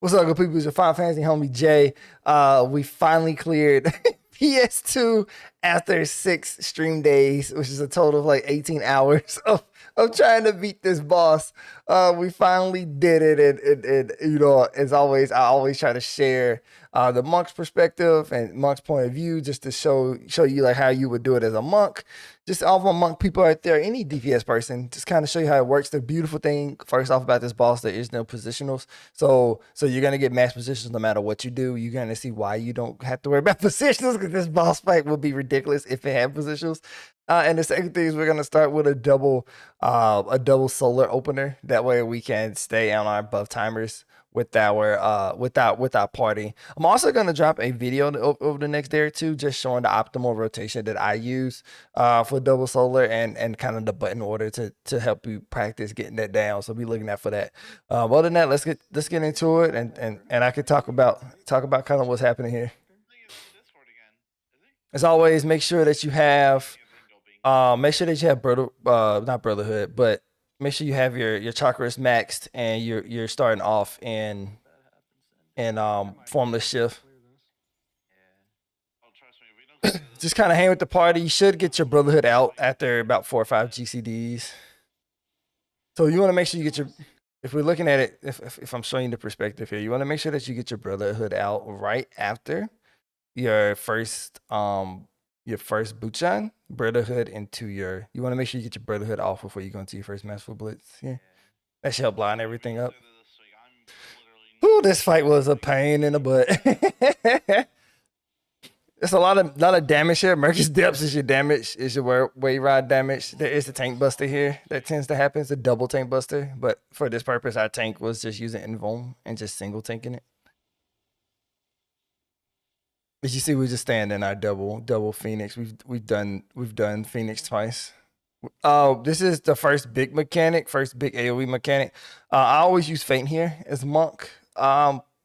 What's up, good people? It's your Final Fantasy homie Jay. We finally cleared PS2 after 6 stream days, which is a total of like 18 hours of trying to beat this boss. We finally did it, and you know, as always, I always try to share the monk's perspective and monk's point of view, just to show you like how you would do it as a monk. Just all the monk people out there, any DPS person, just kind of show you how it works. The beautiful thing, first off, about this boss, there is no positionals. So you're gonna get max positions no matter what you do. You're gonna see why you don't have to worry about positionals, because this boss fight would be ridiculous if it had positionals. And the second thing is we're gonna start with a double solar opener. That way we can stay on our buff timers with our party. I'm also gonna drop a video over the next day or two, just showing the optimal rotation that I use for double solar and kind of the button order to help you practice getting that down. So be looking out for that. Other than that, let's get into it, and I could talk about kind of what's happening here. As always, make sure that you have not brotherhood, but make sure you have your chakras maxed and you're starting off in formless shift. Just kind of hang with the party. You should get your brotherhood out after about 4 or 5 GCDs. So you want to make sure you get your, if we're looking at it, if I'm showing you the perspective here, you want to make sure that you get your brotherhood out right after your first bootshine, brotherhood into your, you want to make sure you get your brotherhood off before you go into your first masterful blitz here. That should help line everything up. Ooh, this fight was a pain in the butt. There's a lot of damage here. Mercus Depths is your damage, is your wave ride damage. There is a tank buster here that tends to happen. It's a double tank buster, but for this purpose, our tank was just using Invuln and just single tanking it. As you see, we're just staying in our double Phoenix. We've done Phoenix twice. This is the first big AoE mechanic. I always use Feint here as monk.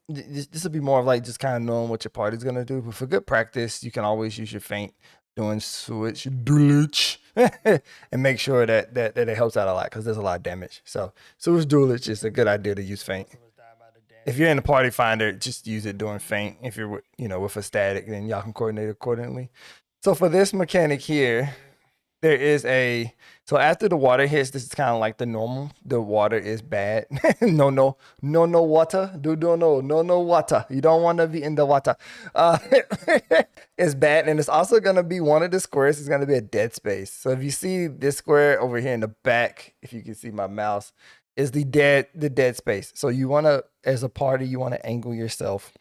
This will be more of like just kind of knowing what your party's gonna do. But for good practice, you can always use your Feint doing Sewage Deluge and make sure that it helps out a lot, because there's a lot of damage. So Sewage Deluge is a good idea to use Feint. If you're in the party finder, just use it during Feint. If you're with a static, then y'all can coordinate accordingly. So for this mechanic here, there is so after the water hits, this is kind of like the normal. The water is bad. No water. No water. You don't want to be in the water. It's bad, and it's also gonna be one of the squares is gonna be a dead space. So if you see this square over here in the back, if you can see my mouse, is the dead space. So you want to, as a party, you want to angle yourself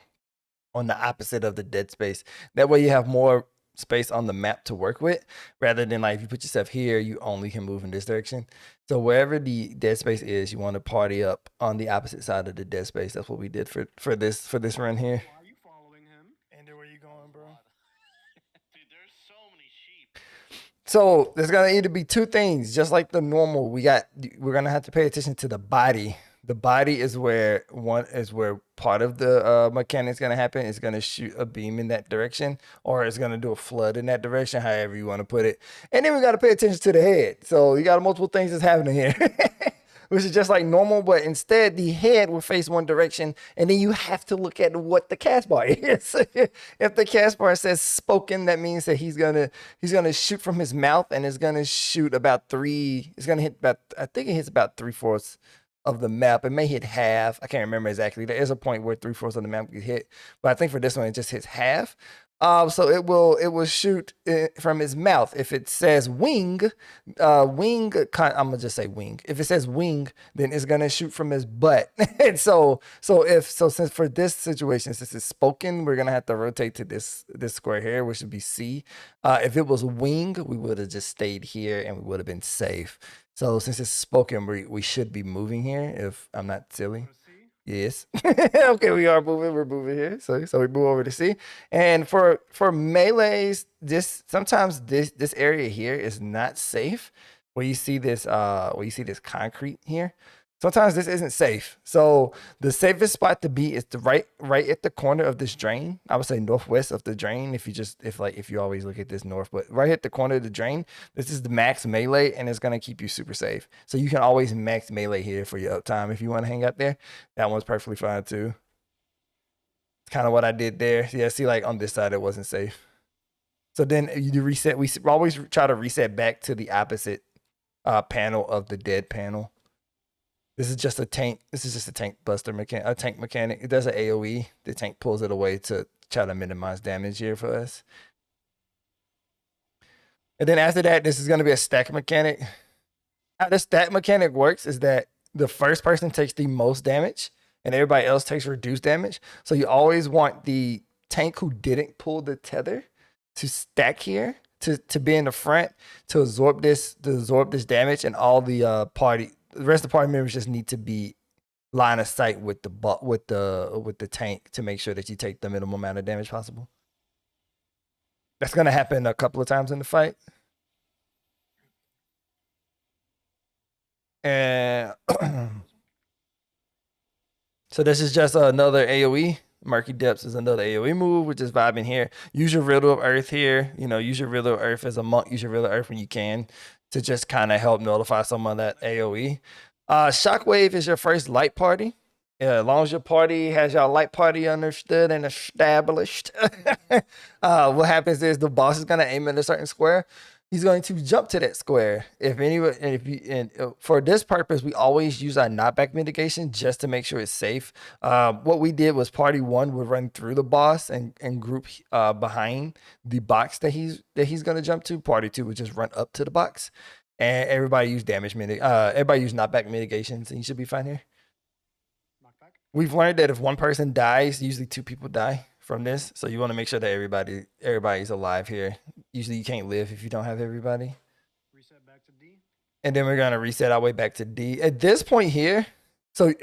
on the opposite of the dead space. That way you have more space on the map to work with, rather than like if you put yourself here, you only can move in this direction. So wherever the dead space is, you want to party up on the opposite side of the dead space. That's what we did for this run here. Why are you following him? Andy, where you going, bro? Dude, there's so many sheep. So there's gonna either be two things, just like the normal. We're gonna have to pay attention to the body. The body is where part of the mechanic is gonna happen. It's gonna shoot a beam in that direction, or it's gonna do a flood in that direction, however you want to put it. And then we gotta pay attention to the head. So you got multiple things that's happening here. Which is just like normal, but instead the head will face one direction, and then you have to look at what the cast bar is. If the cast bar says spoken, that means that he's gonna shoot from his mouth, and it's gonna shoot about it's gonna hit about, I think it hits about 3/4 of the map. It may hit half. I can't remember exactly. There is a point where 3/4 of the map gets hit, but I think for this one it just hits half. So it will shoot from his mouth. If it says wing, I'm gonna just say wing. If it says wing, then it's gonna shoot from his butt. And so since for this situation, since it's spoken, we're gonna have to rotate to this square here, which would be C. If it was wing, we would have just stayed here and we would have been safe. So since it's spoken, we should be moving here, if I'm not silly. Yes. Okay, we're moving here. So we move over to C. And for melees, sometimes this area here is not safe. Where you see this concrete here. Sometimes this isn't safe. So the safest spot to be is right at the corner of this drain. I would say northwest of the drain. If you always look at this north, but right at the corner of the drain, this is the max melee, and it's gonna keep you super safe. So you can always max melee here for your uptime if you want to hang out there. That one's perfectly fine too. kind of what I did there. Yeah, see, like on this side, it wasn't safe. So then you reset. We always try to reset back to the opposite panel of the dead panel. This is just a tank. This is just a tank buster mechanic. A tank mechanic. It does an AOE. The tank pulls it away to try to minimize damage here for us. And then after that, this is going to be a stack mechanic. How the stack mechanic works is that the first person takes the most damage and everybody else takes reduced damage. So you always want the tank who didn't pull the tether to stack here, to be in the front, to absorb this damage, and all the rest of the party members just need to be line of sight with the tank to make sure that you take the minimum amount of damage possible. That's gonna happen a couple of times in the fight. And so this is just another AoE. Murky Depths is another AoE move. We're just vibing here. Use your Riddle of Earth here. You know, use your Riddle of Earth as a monk. Use your Riddle of Earth when you can to just kind of help nullify some of that AoE. Shockwave is your first light party. Yeah, as long as your party has your light party understood and established, what happens is the boss is gonna aim at a certain square. He's going to jump to that square. For this purpose, we always use our knockback mitigation just to make sure it's safe. What we did was party 1 would run through the boss and group behind the box that he's gonna jump to. Party 2 would just run up to the box, and everybody use everybody use knockback mitigations, and you should be fine here. We've learned that if one person dies, usually 2 people die from this. So you want to make sure that everybody's alive here. Usually you can't live if you don't have everybody. Reset back to D. And then we're going to reset our way back to D. At this point here, so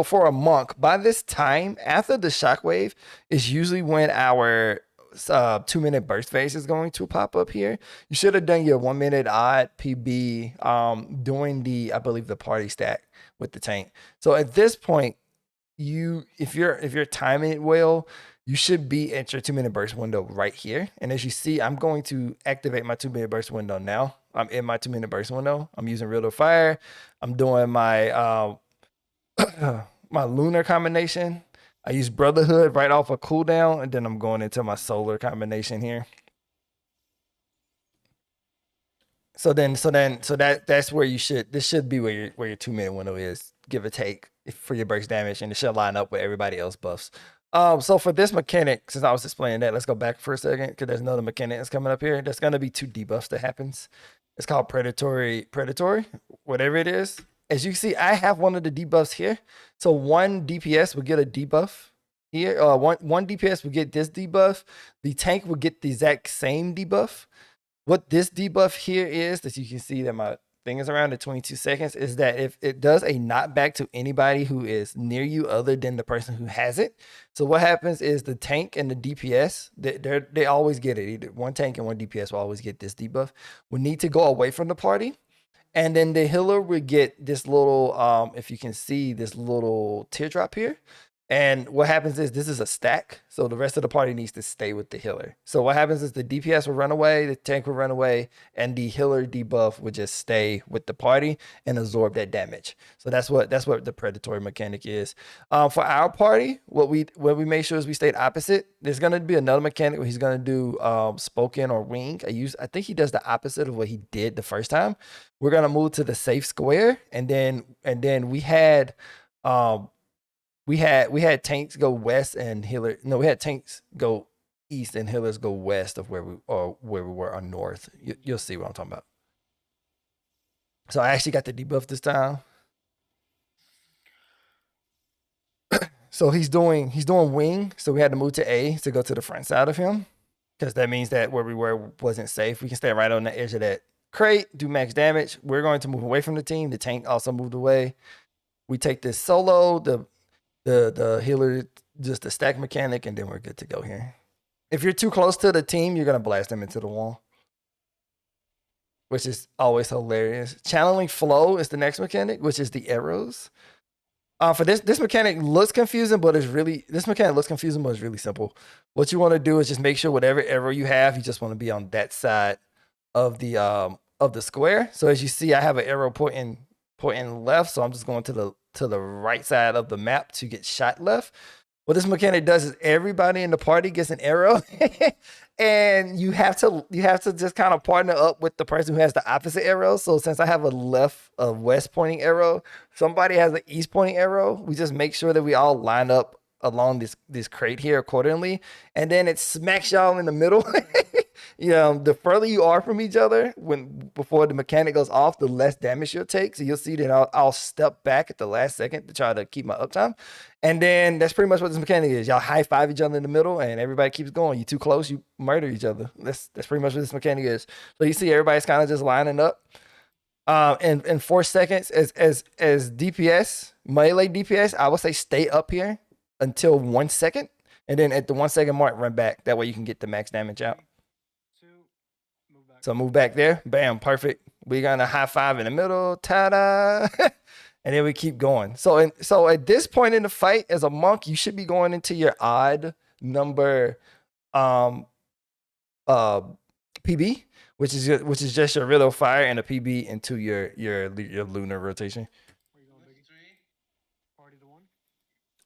for a monk, by this time, after the shockwave is usually when our 2-minute burst phase is going to pop up here. You should have done your 1-minute odd PB doing I believe the party stack with the tank. So at this point, if you're timing it well, you should be at your 2-minute burst window right here. And as you see, I'm going to activate my 2-minute burst window now. I'm in my 2-minute burst window. I'm using Riddle of Fire. I'm doing my my lunar combination. I use Brotherhood right off a cooldown, and then I'm going into my solar combination here. So that's where this should be where your 2-minute window is, give or take, for your burst damage, and it should line up with everybody else buffs. So for this mechanic, since I was explaining that, let's go back for a second, because there's another mechanic that's coming up here. There's gonna be 2 debuffs that happens. It's called predatory, whatever it is. As you can see, I have one of the debuffs here. So 1 DPS will get a debuff here. One DPS will get this debuff. The tank will get the exact same debuff. What this debuff here is, that you can see that my thing is around at 22 seconds, is that if it does a knockback to anybody who is near you other than the person who has it. So what happens is the tank and the DPS, they always get it. Either one tank and one DPS will always get this debuff. We need to go away from the party. And then the healer would get this little, if you can see, this little teardrop here. And what happens is this is a stack. So the rest of the party needs to stay with the healer. So what happens is the DPS will run away, the tank will run away, and the healer debuff would just stay with the party and absorb that damage. So that's what the predatory mechanic is. For our party, what we make sure is we stayed opposite. There's gonna be another mechanic where he's gonna do spoken or wing. I think he does the opposite of what he did the first time. We're gonna move to the safe square, and then we had tanks go west and healer. No, we had tanks go east and healers go west of where we were on north. You'll see what I'm talking about. So I actually got the debuff this time. So he's doing wing. So we had to move to A to go to the front side of him, because that means that where we were wasn't safe. We can stay right on the edge of that crate, do max damage. We're going to move away from the team. The tank also moved away. We take this solo. The healer, just a stack mechanic, and then we're good to go here. If you're too close to the team, you're gonna blast them into the wall, which is always hilarious. Channeling flow is the next mechanic, which is the arrows. For this mechanic looks confusing, but it's really simple. What you want to do is just make sure whatever arrow you have, you just want to be on that side of the square. So as you see, I have an arrow pointing left, so I'm just going to the right side of the map to get shot left. What this mechanic does is everybody in the party gets an arrow, and you have to just kind of partner up with the person who has the opposite arrow. So since I have a west pointing arrow, somebody has an east pointing arrow. We just make sure that we all line up along this crate here accordingly, and then it smacks y'all in the middle. You know, the further you are from each other before the mechanic goes off, the less damage you'll take. So you'll see that I'll step back at the last second to try to keep my uptime. And then that's pretty much what this mechanic is. Y'all high five each other in the middle and everybody keeps going. You too close, you murder each other. That's pretty much what this mechanic is. So you see everybody's kind of just lining up. In 4 seconds as DPS, melee DPS, I would say stay up here until 1 second. And then at the 1 second mark, run back. That way you can get the max damage out. So move back there. Bam, perfect. We're gonna high five in the middle. Ta-da! And then we keep going. So at this point in the fight, as a monk, you should be going into your odd number PB, which is just your riddle fire and a PB into your lunar rotation.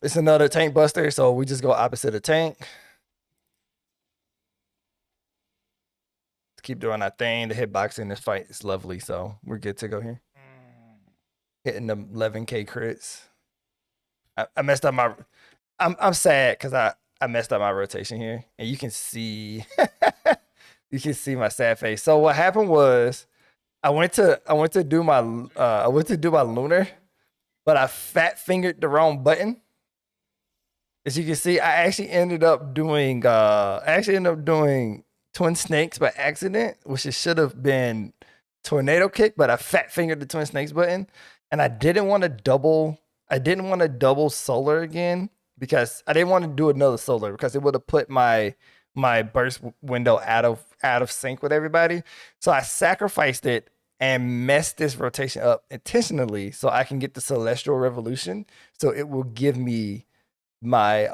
It's another tank buster, so we just go opposite of tank. Keep doing our thing. The hitbox in this fight is lovely, so we're good to go here. Hitting the 11K crits. I messed up my. I'm sad because I messed up my rotation here, and you can see you can see my sad face. So what happened was I went to do my lunar, but I fat fingered the wrong button. As you can see, I actually ended up doing twin snakes by accident, which it should have been tornado kick, but I fat fingered the twin snakes button, and I didn't want to double solar again because I didn't want to do another solar because it would have put my burst window out of sync with everybody. So I sacrificed it and messed this rotation up intentionally so I can get the celestial revolution. So it will give me my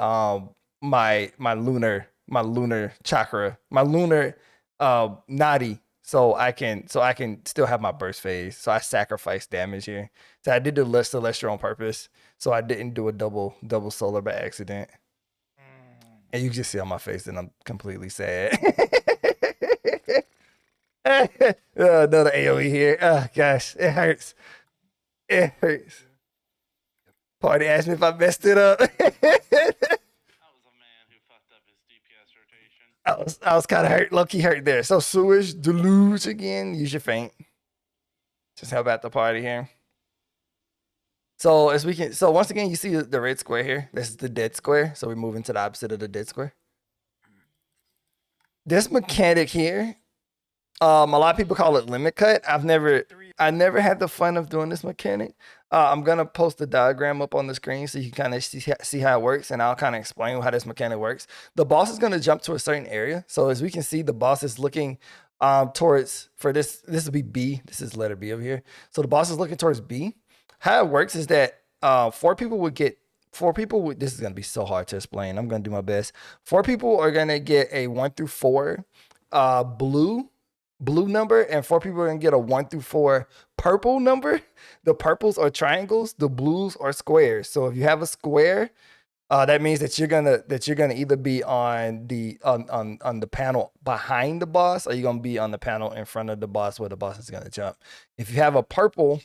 lunar chakra, my lunar nadi, so I can still have my burst phase. So I sacrificed damage here. So I did the celestial on purpose, so I didn't do a double solar by accident. And you can just see on my face that I'm completely sad. Another AoE here. Oh gosh, it hurts. It hurts. Party asked me if I messed it up. I was kind of hurt, low-key hurt there. So Sewage Deluge again. Use your feint. Just help out the party here. So once again, you see the red square here. This is the dead square. So we're moving to the opposite of the dead square. This mechanic here, a lot of people call it limit cut. I never had the fun of doing this mechanic. I'm gonna post the diagram up on the screen so you can kind of see how it works, and I'll kind of explain how this mechanic works. The boss is gonna jump to a certain area. So as we can see, the boss is looking towards, for this will be B. This is letter B over here. So the boss is looking towards B. How it works is that 4 people would, this is gonna be so hard to explain. I'm gonna do my best. 4 people are gonna get a 1 through 4 blue number, and 4 people are gonna get a 1 through 4 purple number. The purples are triangles, the blues are squares. So if you have a square, that means that you're gonna either be on the panel behind the boss, or you're gonna be on the panel in front of the boss where the boss is gonna jump. If you have a purple,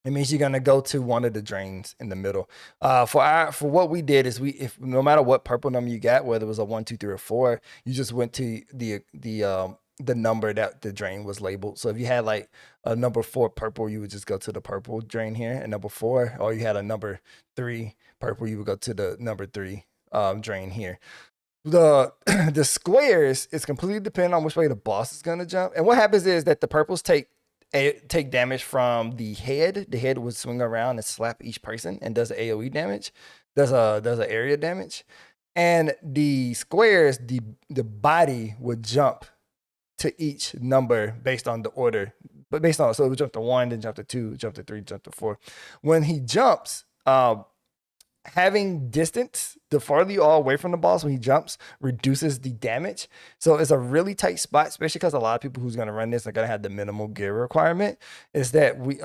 it means you're gonna go to one of the drains in the middle. For what we did is no matter what purple number you got, whether it was a 1, 2, 3, or 4, you just went to the number that the drain was labeled. So if you had like a number 4 purple, you would just go to the purple drain here, and number 4, or you had a number 3 purple, you would go to the number 3 drain here. The squares is completely dependent on which way the boss is gonna jump. And what happens is that the purples take damage from the head. The head would swing around and slap each person and does AoE damage, does a area damage. And the squares, the body would jump to each number based on the order, but so it would jump to 1, then jump to 2, jump to 3, jump to 4. When he jumps, having distance, the farther you are away from the boss when he jumps, reduces the damage. So it's a really tight spot, especially because a lot of people who's gonna run this are gonna have the minimal gear requirement. Is that we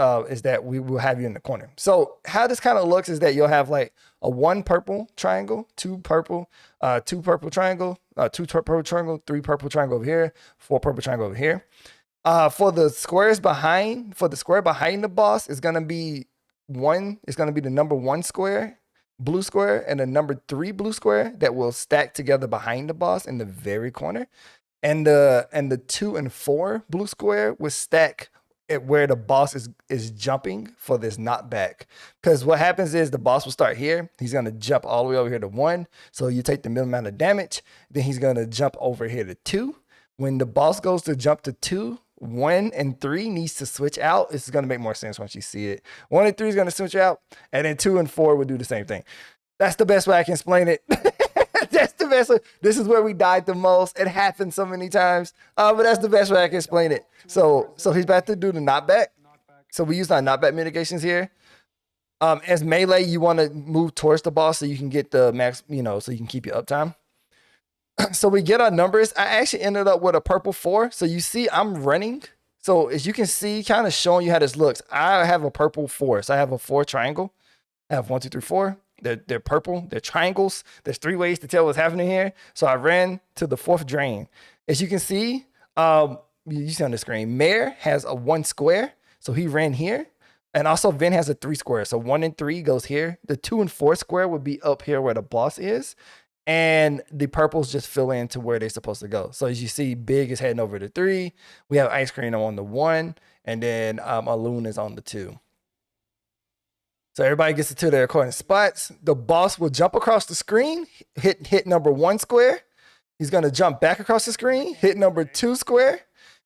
will have you in the corner. So how this kind of looks is that you'll have like a 1 purple triangle, 2 purple, 2 purple triangle, 2 purple triangle, 3 purple triangle over here, 4 purple triangle over here. For the squares behind, for the square behind the boss is gonna be the number 1 square, blue square, and the number 3 blue square that will stack together behind the boss in the very corner. And the 2 and 4 blue square will stack at where the boss is jumping for this knockback. Because what happens is the boss will start here. He's gonna jump all the way over here to 1. So you take the minimum amount of damage. Then he's gonna jump over here to 2. When the boss goes to jump to 2, 1 and 3 needs to switch out. This is going to make more sense once you see it. 1 and 3 is going to switch out, and then 2 and 4 will do the same thing. That's the best way I can explain it. That's the best way. This is where we died the most. It happened so many times, but that's the best way I can explain it. So he's about to do the knockback. So we use our knockback mitigations here. As melee, you want to move towards the boss so you can get the max, so you can keep your uptime. So we get our numbers. I actually ended up with a purple 4. So you see I'm running. So as you can see, kind of showing you how this looks, I have a purple 4. So I have a 4 triangle. I have 1, 2, 3, 4. They're purple. They're triangles. There's 3 ways to tell what's happening here. So I ran to the 4th drain. As you can see, you see on the screen, Mayor has a 1 square. So he ran here. And also Vin has a 3 square. So 1 and 3 goes here. The 2 and 4 square would be up here where the boss is. And the purples just fill in to where they're supposed to go. So as you see, Big is heading over to 3. We have Ice Cream on the 1. And then Alun is on the 2. So everybody gets to their according spots. The boss will jump across the screen, hit number 1 square. He's going to jump back across the screen, hit number 2 square.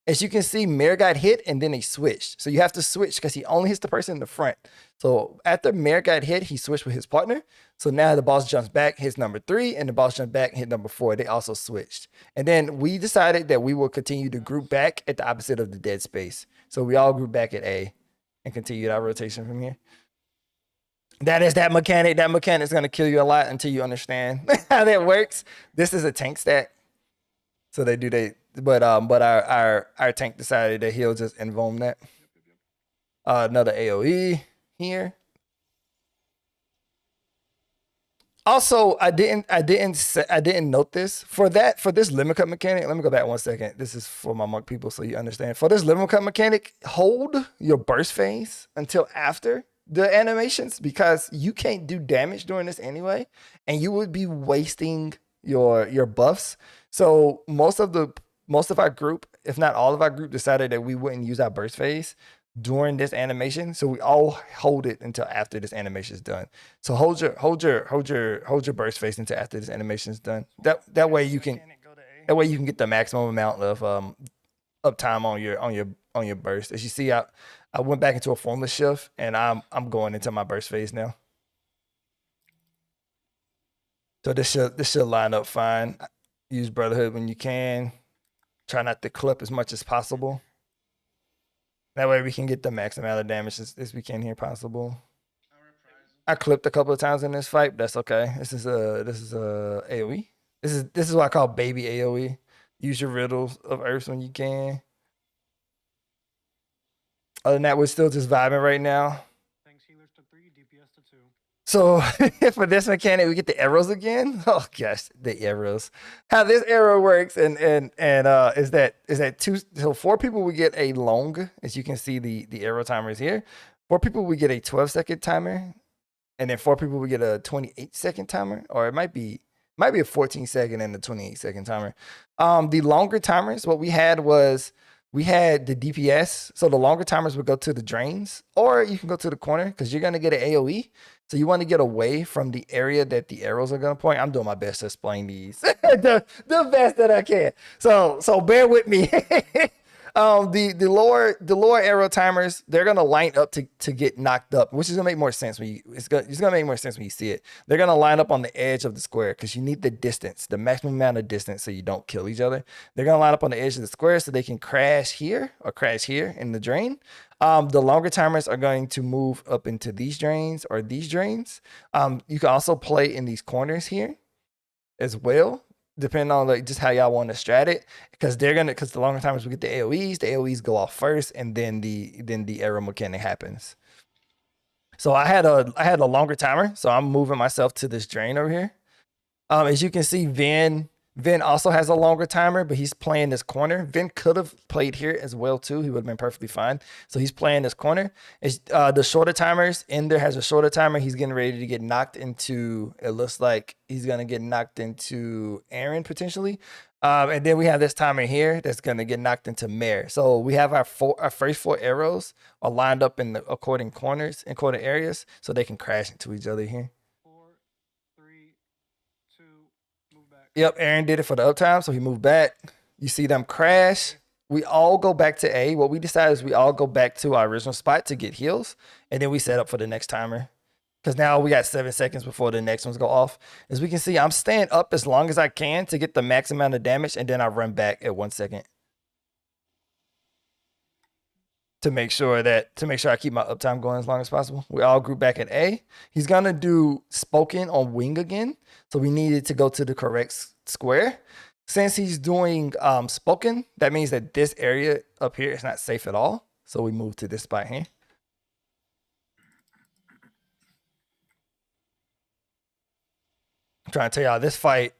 As you can see, Mayor got hit and then they switched. So you have to switch because he only hits the person in the front. So after Mayor got hit, he switched with his partner. So now the boss jumps back, hits number 3, and the boss jumps back and hit number 4. They also switched. And then we decided that we will continue to group back at the opposite of the dead space. So we all group back at A and continue our rotation from here. That is that mechanic. That mechanic is going to kill you a lot until you understand how that works. This is a tank stack. So they do but our tank decided that he'll just invuln that. Another AoE here. Also, I didn't note this for this limit cut mechanic. Let me go back 1 second. This is for my monk people so you understand. For this limit cut mechanic, hold your burst phase until after the animations because you can't do damage during this anyway, and you would be wasting your buffs. So most of our group, if not all of our group, decided that we wouldn't use our burst phase during this animation. So we all hold it until after this animation is done. So hold your burst phase until after this animation is done. That way you can get the maximum amount of uptime on your burst. As you see, I went back into a formless shift and I'm going into my burst phase now. So this should line up fine. Use Brotherhood when you can. Try not to clip as much as possible. That way we can get the max amount of damage as we can here possible. I clipped a couple of times in this fight, but that's okay. This is a AoE. This is what I call baby AoE. Use your riddles of Earth when you can. Other than that, we're still just vibing right now. Thanks healers to 3, DPS to 2. So for this mechanic, we get the arrows again. Oh gosh, the arrows. How this arrow works and is that 2. So 4 people will get a long, as you can see the arrow timer is here. 4 people will get a 12-second timer, and then 4 people will get a 28-second timer, or it might be a 14-second and a 28-second timer. The longer timers, what we had was we had the DPS. So the longer timers would go to the drains, or you can go to the corner because you're gonna get an AoE. So you want to get away from the area that the arrows are going to point. I'm doing my best to explain these the best that I can. So bear with me. The lower arrow timers, they're gonna line up to get knocked up, which is gonna make more sense when you it's gonna make more sense when you see it. They're gonna line up on the edge of the square because you need the distance, the maximum amount of distance, so you don't kill each other. They're gonna line up on the edge of the square so they can crash here or crash here in the drain. The longer timers are going to move up into these drains or these drains. You can also play in these corners here as well, depending on like just how y'all want to strat it, because the longer timers we get the AoEs go off first, and then the arrow mechanic happens. So I had a longer timer, so I'm moving myself to this drain over here. As you can see, Vin also has a longer timer, but he's playing this corner. Vin could have played here as well too. He would have been perfectly fine. So he's playing this corner. It's, the shorter timers, Ender has a shorter timer. He's getting ready to get knocked into, it looks like he's going to get knocked into Aaron potentially. And then we have this timer here that's going to get knocked into Mare. So we have our first 4 arrows are lined up in the according corners and quarter areas so they can crash into each other here. Yep, Aaron did it for the uptime, so he moved back. You see them crash. We all go back to A. What we decided is we all go back to our original spot to get heals, and then we set up for the next timer. Because now we got 7 seconds before the next ones go off. As we can see, I'm staying up as long as I can to get the max amount of damage, and then I run back at 1 second. To make sure I keep my uptime going as long as possible. We all group back at A. He's gonna do spoken on wing again. So we needed to go to the correct square. Since he's doing spoken, that means that this area up here is not safe at all. So we move to this spot here. I'm trying to tell y'all this fight.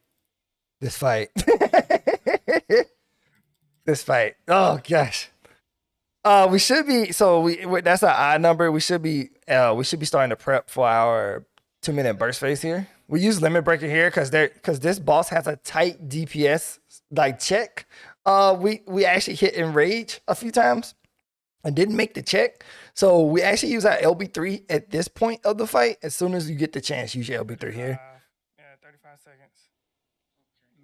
Oh gosh. We should be, that's an odd number. We should be starting to prep for our 2-minute burst phase here. We use limit breaker here because this boss has a tight DPS like check. We actually hit enrage a few times and didn't make the check. So we actually use our LB3 at this point of the fight. As soon as you get the chance, use your LB3 here. 35 seconds.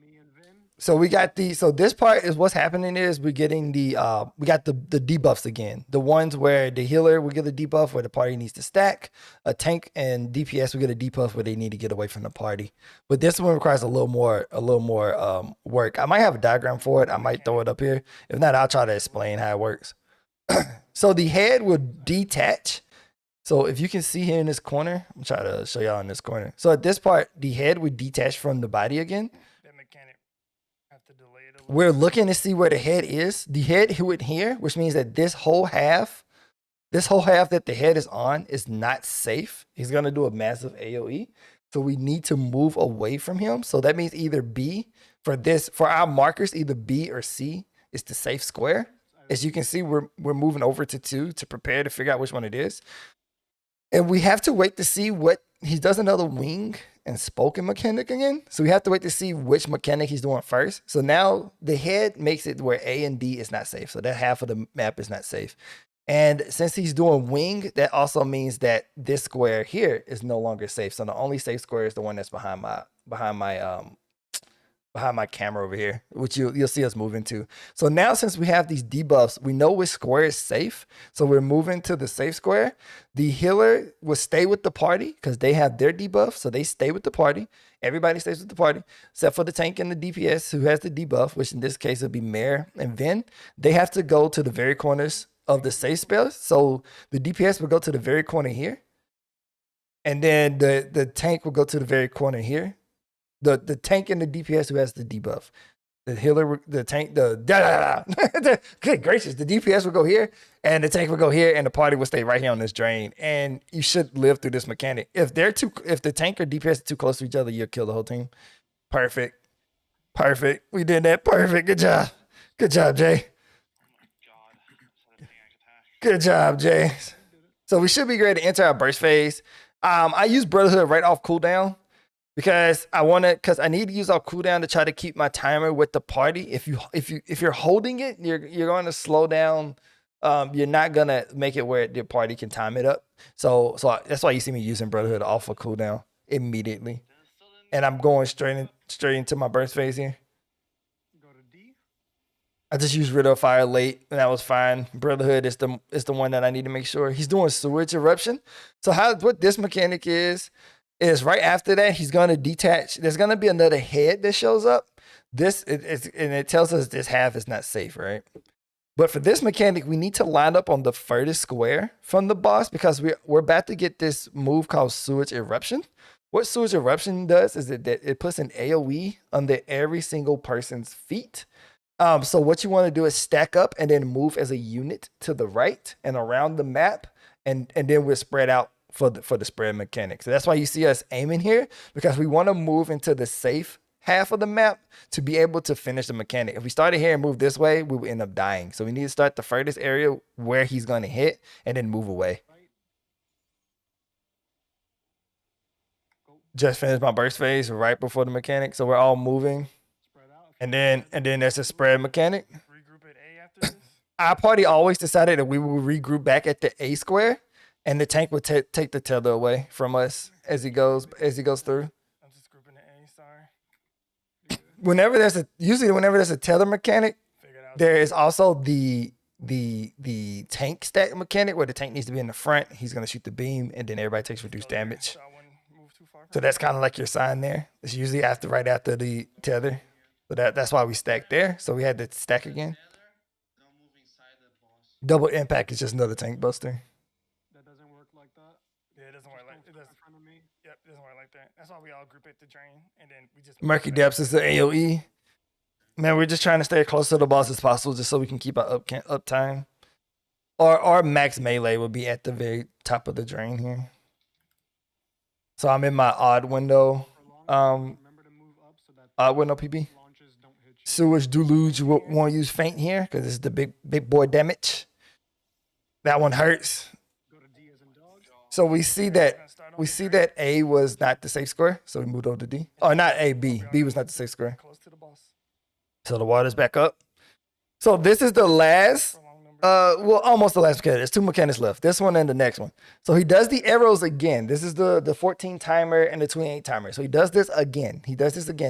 Me and Vin. So we got so this part is what's happening is we're getting we got the debuffs again. The ones where the healer will get a debuff where the party needs to stack. A tank and DPS will get a debuff where they need to get away from the party. But this one requires a little more work. I might have a diagram for it. I might throw it up here. If not, I'll try to explain how it works. So the head will detach. So if you can see here in this corner, I'm trying to show y'all in this corner. So at this part, the head would detach from the body again. We're looking to see where the head is. The head would here, which means that this whole half that the head is on is not safe. He's gonna do a massive AoE. So we need to move away from him. So that means either B for our markers, either B or C is the safe square. As you can see, we're moving over to 2 to prepare to figure out which one it is. And we have to wait to see what he does another wing and spoken mechanic again. So we have to wait to see which mechanic he's doing first. So now the head makes it where A and D is not safe. So that half of the map is not safe. And since he's doing wing, that also means that this square here is no longer safe. So the only safe square is the one that's behind my camera over here, which you'll see us move into. So now since we have these debuffs, we know which square is safe. So we're moving to the safe square. The healer will stay with the party because they have their debuff. So they stay with the party. Everybody stays with the party, except for the tank and the DPS who has the debuff, which in this case would be Mare and Vin. They have to go to the very corners of the safe spells. So the DPS will go to the very corner here. And then the tank will go to the very corner here. The tank and the DPS who has the debuff. The healer, the tank, good gracious, the DPS will go here and the tank will go here and the party will stay right here on this drain. And you should live through this mechanic. If the tank or DPS are too close to each other, you'll kill the whole team. Perfect. We did that. Perfect. Good job, Jay. Good job, Jay. So we should be ready to enter our burst phase. I use Brotherhood right off cooldown. Because I need to use our cooldown to try to keep my timer with the party. If you're holding it, you're going to slow down. You're not gonna make it where the party can time it up. So that's why you see me using Brotherhood off of cooldown immediately. And I'm going straight into my burst phase here. Go to D. I just used Riddle of Fire late, and that was fine. Brotherhood is the one that I need to make sure. He's doing Sewage Eruption. So what this mechanic is right after that, he's going to detach. There's going to be another head that shows up. And it tells us this half is not safe, right? But for this mechanic, we need to line up on the furthest square from the boss because we're about to get this move called Sewage Eruption. What Sewage Eruption does is that it puts an AoE under every single person's feet. So what you want to do is stack up and then move as a unit to the right and around the map, and then we're spread out for the spread mechanic. So that's why you see us aiming here, because we want to move into the safe half of the map to be able to finish the mechanic. If we started here and move this way, we would end up dying. So we need to start the furthest area where he's going to hit and then move away. Just finished my burst phase right before the mechanic, so we're all moving. And then there's a spread mechanic. Regroup at A after this? Our party always decided that we would regroup back at the A square, and the tank would take the tether away from us as he goes through. I'm just grouping at A, sorry. Whenever there's a tether mechanic, there is also the tank stack mechanic where the tank needs to be in the front. He's gonna shoot the beam, and then everybody takes reduced damage. So that's kind of like your sign there. It's usually right after the tether. So that's why we stacked there. So we had to stack again. Double impact is just another tank buster. That doesn't work like that. Yeah, it doesn't work like it. Yep, it doesn't work like that. That's why we all group at the drain, and then we just. Murky Depths is the AoE. Man, we're just trying to stay as close to the boss as possible, just so we can keep our uptime. Our max melee will be at the very top of the drain here. So I'm in my odd window. Odd window PB. Sewage Deluge won't use faint here because it's the big boy damage. That one hurts. So we see that A was not the safe square, so we moved over to D. Oh, not A, B. B was not the safe square. So the water's back up. So this is the last, almost the last mechanic. There's 2 mechanics left. This one and the next one. So he does the arrows again. This is the 14 timer and the 28 timer. So he does this again.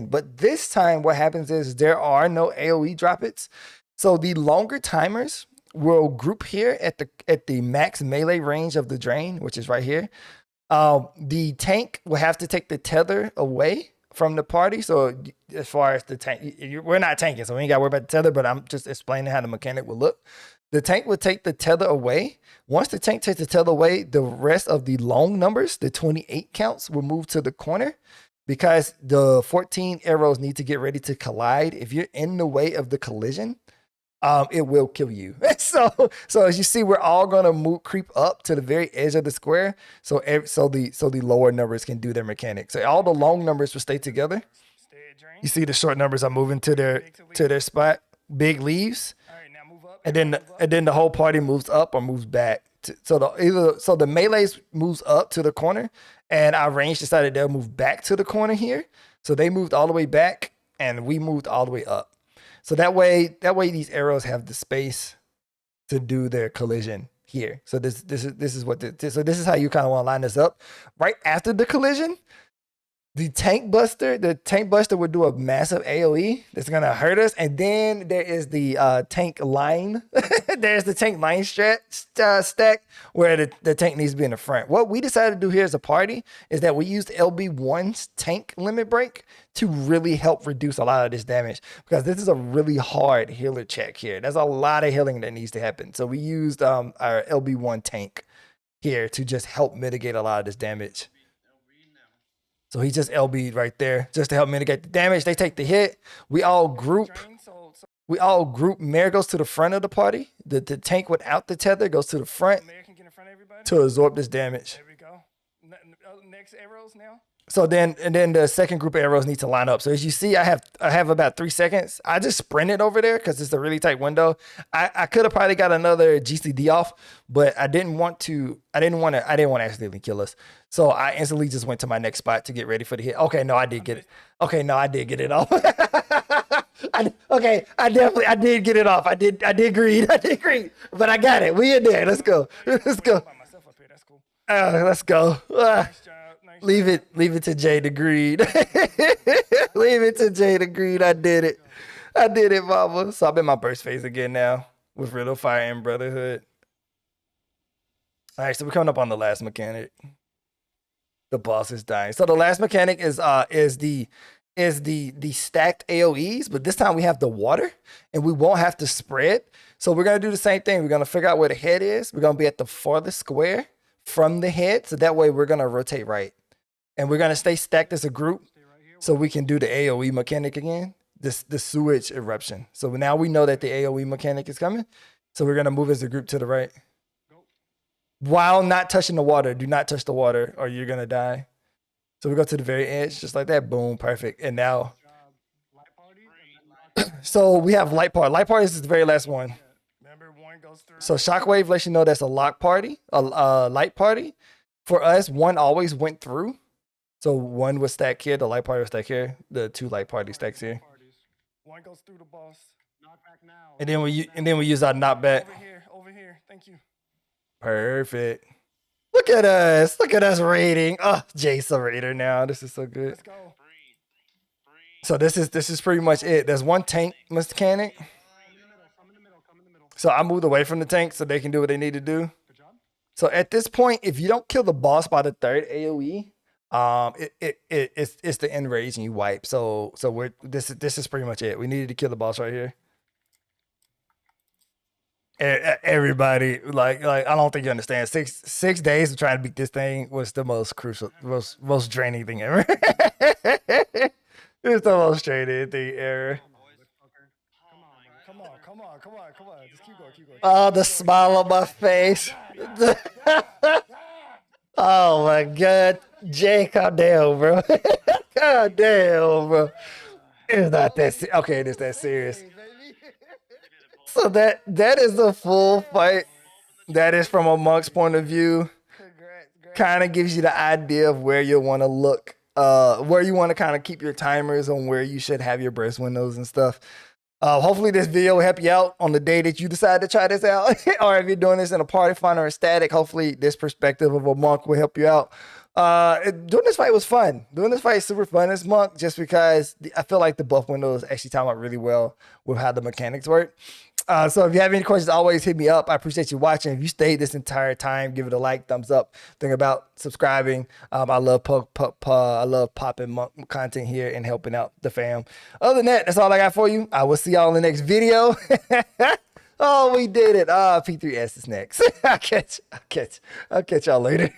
But this time what happens is there are no AoE drop-its. So the longer timers will group here at the max melee range of the drain, which is right here. The tank will have to take the tether away from the party. So as far as the tank, we're not tanking, so we ain't got to worry about the tether, but I'm just explaining how the mechanic will look. The tank would take the tether away. Once the tank takes the tether away, the rest of the long numbers, the 28 counts, will move to the corner because the 14 arrows need to get ready to collide. If you're in the way of the collision, it will kill you. So as you see, we're all gonna creep up to the very edge of the square. So the lower numbers can do their mechanics. So all the long numbers will stay together. You see the short numbers are moving to their spot. Big leaves. And then the whole party moves up or moves back. So the melees moves up to the corner, and our range decided they'll move back to the corner here. So they moved all the way back, and we moved all the way up. So that way these arrows have the space to do their collision here. So this is how you kind of want to line this up. Right after the collision, the tank buster would do a massive AoE that's gonna hurt us, and then there is the tank line. There's the tank line stack where the tank needs to be in the front. What we decided to do here as a party is that we used LB1's tank limit break to really help reduce a lot of this damage, because this is a really hard healer check here. There's a lot of healing that needs to happen. So we used our LB1 tank here to just help mitigate a lot of this damage. So he just LB'd right there just to help mitigate the damage. They take the hit. We all group. Mare goes to the front of the party. The tank without the tether goes to the front to absorb this damage. There we go. Next arrows now. So then the second group of arrows need to line up. So as you see, I have about 3 seconds. I just sprinted over there because it's a really tight window. I could have probably got another GCD off, but I didn't want to accidentally kill us. So I instantly just went to my next spot to get ready for the hit. Okay, no, I did get it. Okay, no, I did get it off. I did get it off. I did greed. But I got it. We in there. Let's go. Let's go. Let's go. Leave it to Jay to greed. Leave it to Jay to greed. I did it. I did it, mama. So I'm in my burst phase again now with Riddle, Fire, and Brotherhood. All right, so we're coming up on the last mechanic. The boss is dying. So the last mechanic is the stacked AoEs, but this time we have the water and we won't have to spread. So we're gonna do the same thing. We're gonna figure out where the head is. We're gonna be at the farthest square from the head. So that way we're gonna rotate right. And we're gonna stay stacked as a group so we can do the AoE mechanic again. The Sewage Eruption. So now we know that the AoE mechanic is coming. So we're gonna move as a group to the right. While not touching the water. Do not touch the water or you're gonna die. So we go to the very edge, just like that. Boom, perfect. And now, so we have light party. Light party is the very last one. So Shockwave lets you know that's a lock party, a light party. For us, one always went through. So one was stacked here, the light party was stacked here, the two light party stacks here. One goes through the boss. Knock back now. And then we use our knockback. Over here. Thank you. Perfect. Look at us. Look at us raiding. Oh, Jace a raider now. This is so good. Let's go. So this is pretty much it. There's one tank mechanic. Come in the middle. So I moved away from the tank so they can do what they need to do. Good job. So at this point, if you don't kill the boss by the third AoE, it's the end rage and you wipe. So this is pretty much it. We needed to kill the boss right here. Everybody, like I don't think you understand. 6 days of trying to beat this thing was the most crucial, most draining thing ever. It's the most draining thing ever. Come on. Just keep going. Oh, the smile on my face. Oh my God, Jay, calm down, bro. Calm down, bro. It's not that okay. It is that serious. So that is the full fight. That is from a monk's point of view. Kind of gives you the idea of where you want to look, where you want to kind of keep your timers on where you should have your burst windows and stuff. Hopefully this video will help you out on the day that you decide to try this out. Or if you're doing this in a party fun or a static, hopefully this perspective of a monk will help you out. Doing this fight was fun. Doing this fight is super fun as monk just because I feel like the buff windows actually time out really well with how the mechanics work. So if you have any questions, always hit me up. I appreciate you watching. If you stayed this entire time, give it a like, thumbs up. Think about subscribing. I love popping monk content here and helping out the fam. Other than that, that's all I got for you. I will see y'all in the next video. Oh, we did it. P2S is next. I'll catch y'all later.